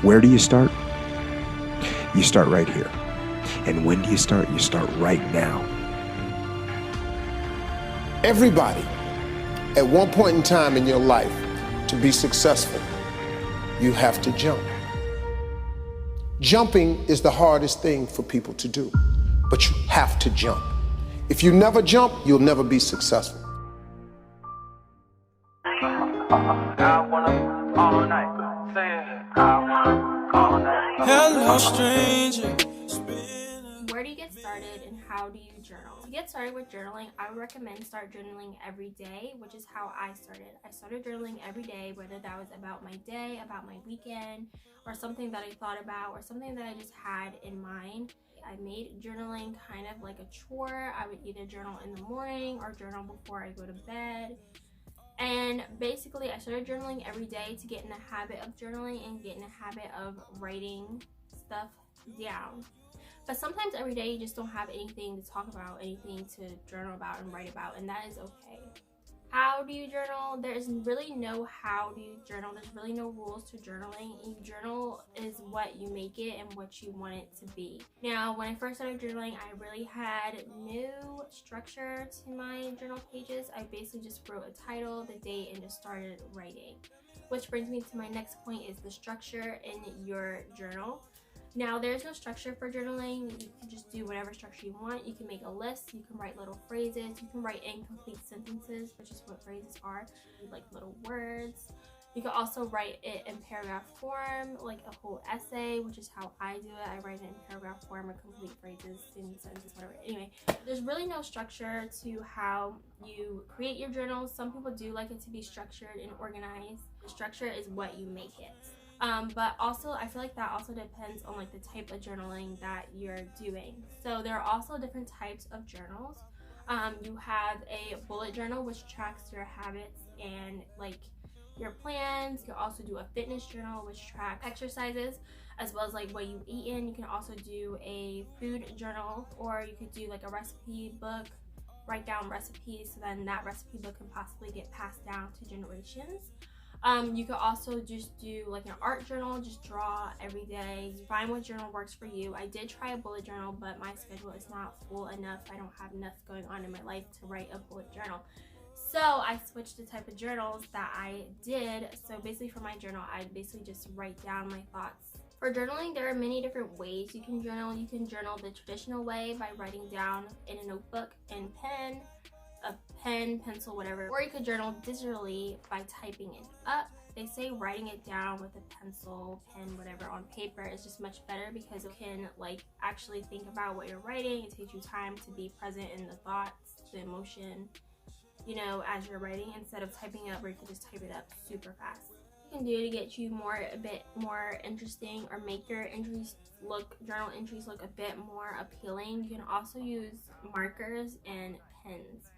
Where do you start? You start right here. And when do you start? You start right now. Everybody, at one point in time in your life, to be successful, you have to jump. Jumping is the hardest thing for people to do, but you have to jump. If you never jump, you'll never be successful. Hello, stranger. Where do you get started and how do you journal? To get started with journaling, I would recommend start journaling every day, which is how I started. I started journaling every day, whether that was about my day, about my weekend, or something that I thought about, or something that I just had in mind. I made journaling kind of like a chore. I would either journal in the morning or journal before I go to bed. And basically, I started journaling every day to get in the habit of journaling and get in the habit of writing stuff down. But sometimes every day you just don't have anything to talk about, anything to journal about and write about, and that is okay. How do you journal? There's really no how do you journal. There's really no rules to journaling. You journal is what you make it and what you want it to be. Now, when I first started journaling, I really had no structure to my journal pages. I basically just wrote a title, the date, and just started writing. Which brings me to my next point, is the structure in your journal. Now, there's no structure for journaling. You can just do whatever structure you want. You can make a list, you can write little phrases, you can write incomplete sentences, which is what phrases are, like little words. You can also write it in paragraph form, like a whole essay, which is how I do it. I write it in paragraph form or complete phrases, sentences, whatever. Anyway, there's really no structure to how you create your journal. Some people do like it to be structured and organized. The structure is what you make it. But also, I feel like that also depends on like the type of journaling that you're doing. So there are also different types of journals. You have a bullet journal, which tracks your habits and like your plans. You can also do a fitness journal, which tracks exercises as well as like what you've eaten. You can also do a food journal, or you could do like a recipe book, write down recipes, so then that recipe book can possibly get passed down to generations. You could also just do like an art journal, just draw every day. Find what journal works for you. I did try a bullet journal, but my schedule is not full enough. I don't have enough going on in my life to write a bullet journal. So I switched the type of journals that I did. So basically for my journal, I basically just write down my thoughts. For journaling, there are many different ways you can journal. You can journal the traditional way by writing down in a notebook and pen, pencil, whatever. Or you could journal digitally by typing it up. They say writing it down with a pencil, pen, whatever on paper is just much better because you can like actually think about what you're writing. It takes you time to be present in the thoughts, the emotion, you know, as you're writing, instead of typing it up where you can just type it up super fast. You can do to get you a bit more interesting or make your journal entries look a bit more appealing. You can also use markers and pens.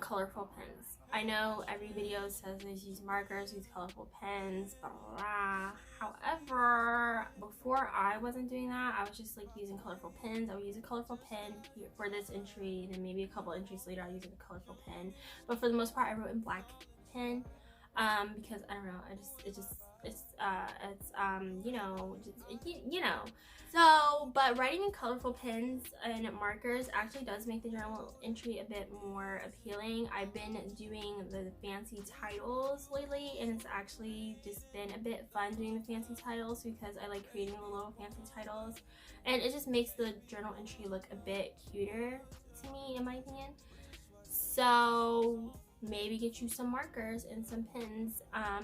Colorful pens. I know every video says use markers, use colorful pens, blah, blah, blah. However, before I wasn't doing that. I was just like using colorful pens. I would use a colorful pen for this entry, then maybe a couple entries later I'll use a colorful pen. But for the most part, I wrote in black pen, because I don't know, So, but writing in colorful pens and markers actually does make the journal entry a bit more appealing. I've been doing the fancy titles lately, and it's actually just been a bit fun doing the fancy titles because I like creating the little fancy titles, and it just makes the journal entry look a bit cuter to me, in my opinion. So maybe get you some markers and some pens.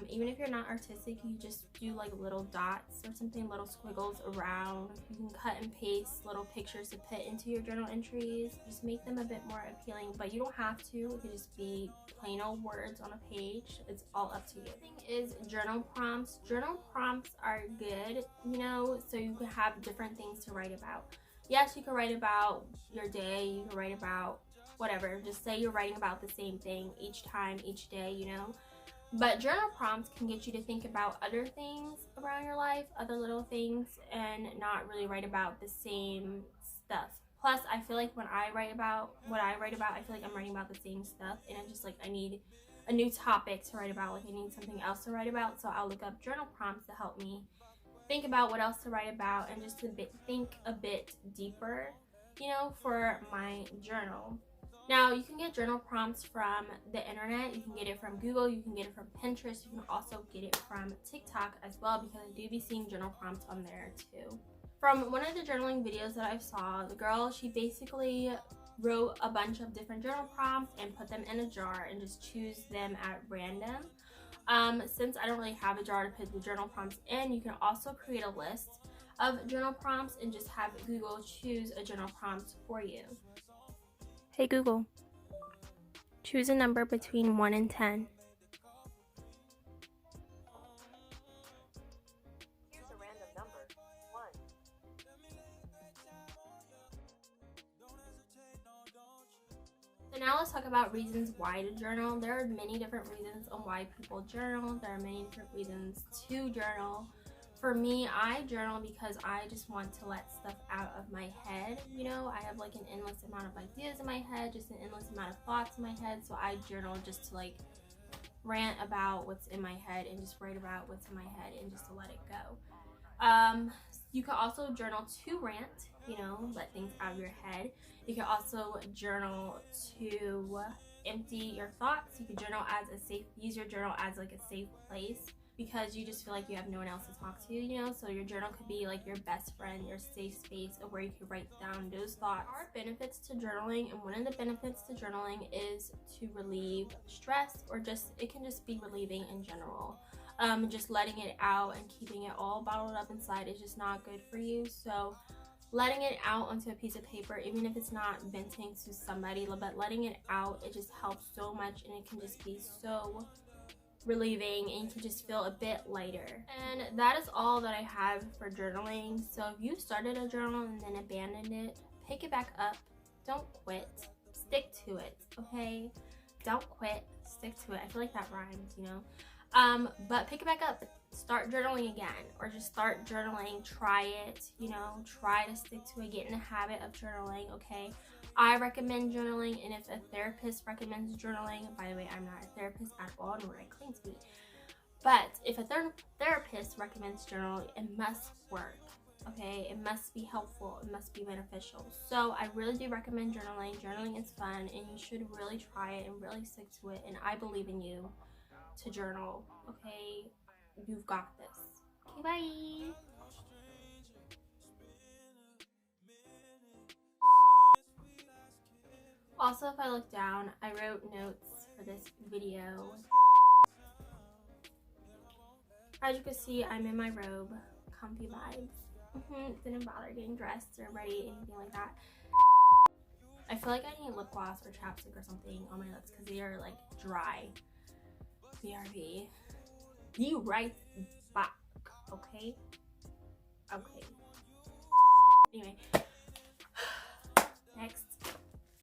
Even if you're not artistic, you just do like little dots or something, little squiggles around. You can cut and paste little pictures to put into your journal entries. Just make them a bit more appealing, but you don't have to. It could just be plain old words on a page. It's all up to you. The thing is journal prompts. Journal prompts are good, you know, so you can have different things to write about. Yes, you can write about your day, you can write about whatever, just say you're writing about the same thing each time, each day, you know. But journal prompts can get you to think about other things around your life, other little things, and not really write about the same stuff. Plus, I feel like when I write about what I write about, I feel like I'm writing about the same stuff, and I'm just like, I need a new topic to write about, like I need something else to write about. So I'll look up journal prompts to help me think about what else to write about and just think a bit deeper, you know, for my journal. Now, you can get journal prompts from the internet. You can get it from Google. You can get it from Pinterest. You can also get it from TikTok as well, because I do be seeing journal prompts on there too. From one of the journaling videos that I saw, the girl, she basically wrote a bunch of different journal prompts and put them in a jar and just choose them at random. Since I don't really have a jar to put the journal prompts in, you can also create a list of journal prompts and just have Google choose a journal prompt for you. Hey Google, choose a number between 1 and 10. Choose a random number. 1. So now let's talk about reasons why to journal. There are many different reasons on why people journal. There are many different reasons to journal. For me, I journal because I just want to let stuff out of my head. You know, I have like an endless amount of ideas in my head, just an endless amount of thoughts in my head. So I journal just to like rant about what's in my head and just write about what's in my head and just to let it go. You can also journal to rant, you know, let things out of your head. You can also journal to empty your thoughts. You can journal as use your journal as like a safe place, because you just feel like you have no one else to talk to, you know, so your journal could be like your best friend, your safe space of where you can write down those thoughts. There are benefits to journaling, and one of the benefits to journaling is to relieve stress, or just, it can just be relieving in general. Just letting it out and keeping it all bottled up inside is just not good for you. So letting it out onto a piece of paper, even if it's not venting to somebody, but letting it out, it just helps so much, and it can just be so relieving, and you can just feel a bit lighter. And that is all that I have for journaling. So if you started a journal and then abandoned it, pick it back up. Don't quit. Stick to it, okay? Don't quit. Stick to it. I feel like that rhymes, you know? But pick it back up. Start journaling again, or just start journaling. Try it, you know, try to stick to it. Get in the habit of journaling, okay? I recommend journaling, and if a therapist recommends journaling, by the way, I'm not a therapist at all, nor I claim to be, but if a therapist recommends journaling, it must work, okay? It must be helpful, it must be beneficial. So I really do recommend journaling. Journaling is fun, and you should really try it and really stick to it, and I believe in you to journal, okay? You've got this. Okay, bye. Also, if I look down, I wrote notes for this video. As you can see, I'm in my robe, comfy vibes. Didn't bother getting dressed or ready, anything like that. I feel like I need lip gloss or chapstick or something on my lips because they are like dry. BRB. Be right back, okay? Okay. Anyway,